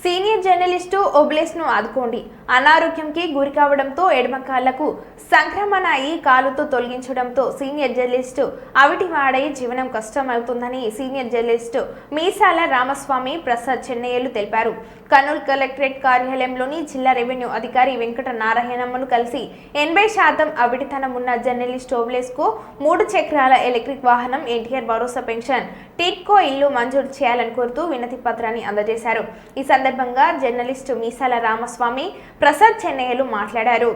Senior journalist ఓబ్లేస్ను ఆదుకోండి. అనారోగ్యంకి గురి కావడంతో ఎడమ కాళ్లకు సంక్రమణ అయి కాలుతో తొలగించడంతో సీనియర్ జర్నలిస్టు అవిటివాడై జీవనం కష్టమవుతుందని సీనియర్ జర్నలిస్టు మీసాల రామస్వామి ప్రసాద్ చెన్నయ్యలు తెలిపారు. కర్నూలు కలెక్టరేట్ కార్యాలయంలోని జిల్లా రెవెన్యూ అధికారి వెంకట నారాయణమ్మను కలిసి 80% అవిటితనం ఉన్న జర్నలిస్ట్ ఓబ్లేస్కు 3 చక్రాల ఎలక్ట్రిక్ వాహనం, ఎన్టీఆర్ భరోసా పెన్షన్, టిట్కో ఇల్లు మంజూరు చేయాలని కోరుతూ వినతి పత్రాన్ని అందజేశారు. ఈ సందర్భంగా జర్నలిస్టు మీసాల రామస్వామి ప్రసాద్ చెన్నయ్యలు మాట్లాడారు.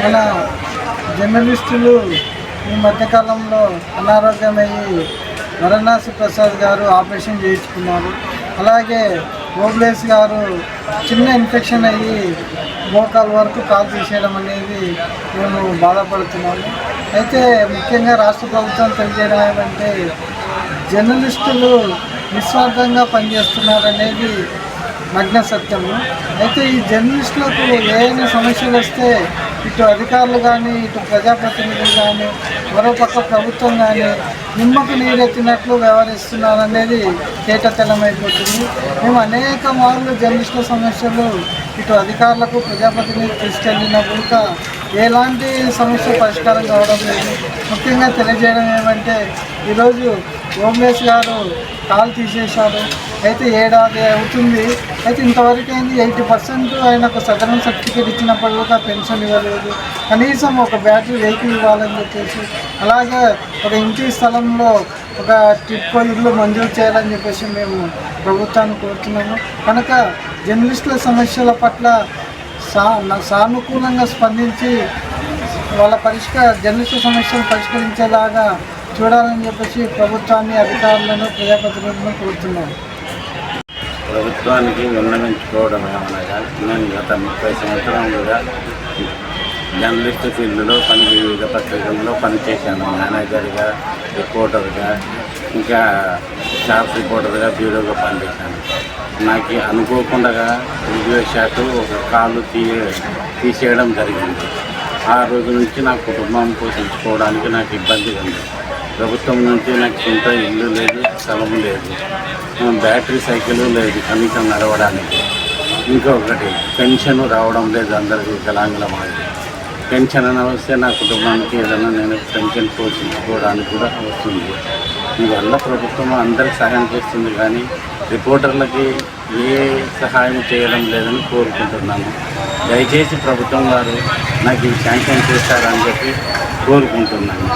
మన జర్నలిస్టులు ఈ మధ్యకాలంలో అనారోగ్యమయ్యి వరణాసి ప్రసాద్ గారు ఆపరేషన్ చేయించుకున్నారు. అలాగే ఓబ్లేస్ గారు చిన్న ఇన్ఫెక్షన్ అయ్యి మోకాలు వరకు కాలు తీసేయడం అనేది మేము బాధపడుతున్నాము. అయితే ముఖ్యంగా రాష్ట్ర ప్రభుత్వం తెలియజేయడం ఏమంటే జర్నలిస్టులు నిస్వార్థంగా పనిచేస్తున్నారనేది నగ్న సత్యము. అయితే ఈ జర్నలిస్టులకు ఏదైనా సమస్యలు వస్తే ఇటు అధికారులు కానీ, ఇటు ప్రజాప్రతినిధులు కానీ, మరోపక్క ప్రభుత్వం కానీ నిమ్మకు నీరెత్తినట్లు వ్యవహరిస్తున్నారనేది తేటతెల్లమైపోతుంది. మేము అనేక మార్లు జర్నలిస్టుల సమస్యలు ఇటు అధికారులకు, ప్రజాప్రతినిధులు తీసుకెళ్ళినప్పుడు ఎలాంటి సమస్య పరిష్కారం కావడం లేదు. ముఖ్యంగా తెలియజేయడం ఏమంటే ఈరోజు ఓబ్లేస్ గారు కాలు తీసేశారు. అయితే 7 ఏడాది అవుతుంది. అయితే ఇంతవరకు అయింది 80% ఆయనకు సదరన్ సర్టిఫికేట్ ఇచ్చినప్పుడు కూడా పెన్షన్ ఇవ్వలేదు. కనీసం ఒక బ్యాటరీ వెహికల్ ఇవ్వాలని చెప్పేసి, అలాగే ఒక ఇంటి స్థలంలో ఒక టిట్కో ఇల్లు మంజూరు చేయాలని చెప్పేసి మేము ప్రభుత్వాన్ని కోరుతున్నాము. కనుక జర్నలిస్టుల సమస్యల పట్ల సానుకూలంగా స్పందించి వాళ్ళ జర్నలిస్టుల సమస్యలు పరిష్కరించేలాగా చూడాలని చెప్పేసి ప్రభుత్వాన్ని, అధికారులను, ప్రజాప్రతినిధులను కోరుతున్నాను. ప్రభుత్వానికి విన్నవించుకోవడం ఏమనగా, నేను గత 30 సంవత్సరాలుగా జర్నలిస్టు ఫీల్డ్లో వివిధ పత్రికల్లో పనిచేశాను. మేనేజర్గా, రిపోర్టర్గా, ఇంకా స్టాఫ్ రిపోర్టర్గా, బ్యూరోగా పనిచేశాను. నాకు అనుకోకుండా శాఖ ఒక కాలు తీసేయడం జరిగింది. ఆ రోజు నుంచి నా కుటుంబం పోషించుకోవడానికి నాకు ఇబ్బందిగా ఉంది. ప్రభుత్వం నుంచి నాకు సొంత ఇల్లు లేదు, స్థలం లేదు, బ్యాటరీ సైకిల్ లేదు కనీసం నడవడానికి. ఇంకొకటి పెన్షన్ రావడం లేదు అందరికీ వికలాంగుల మాదిరి. పెన్షన్ అని వస్తే నా కుటుంబానికి ఏదైనా నేను పెన్షన్ పోషించుకోవడానికి కూడా వస్తుంది. దీనివల్ల ప్రభుత్వం అందరికి సహాయం చేస్తుంది, కానీ రిపోర్టర్లకి ఏ సహాయం చేయడం లేదని కోరుకుంటున్నాను. దయచేసి ప్రభుత్వం వారు నాకు ఈ శాంక్షన్ చేస్తారని చెప్పి కోరుకుంటున్నాను.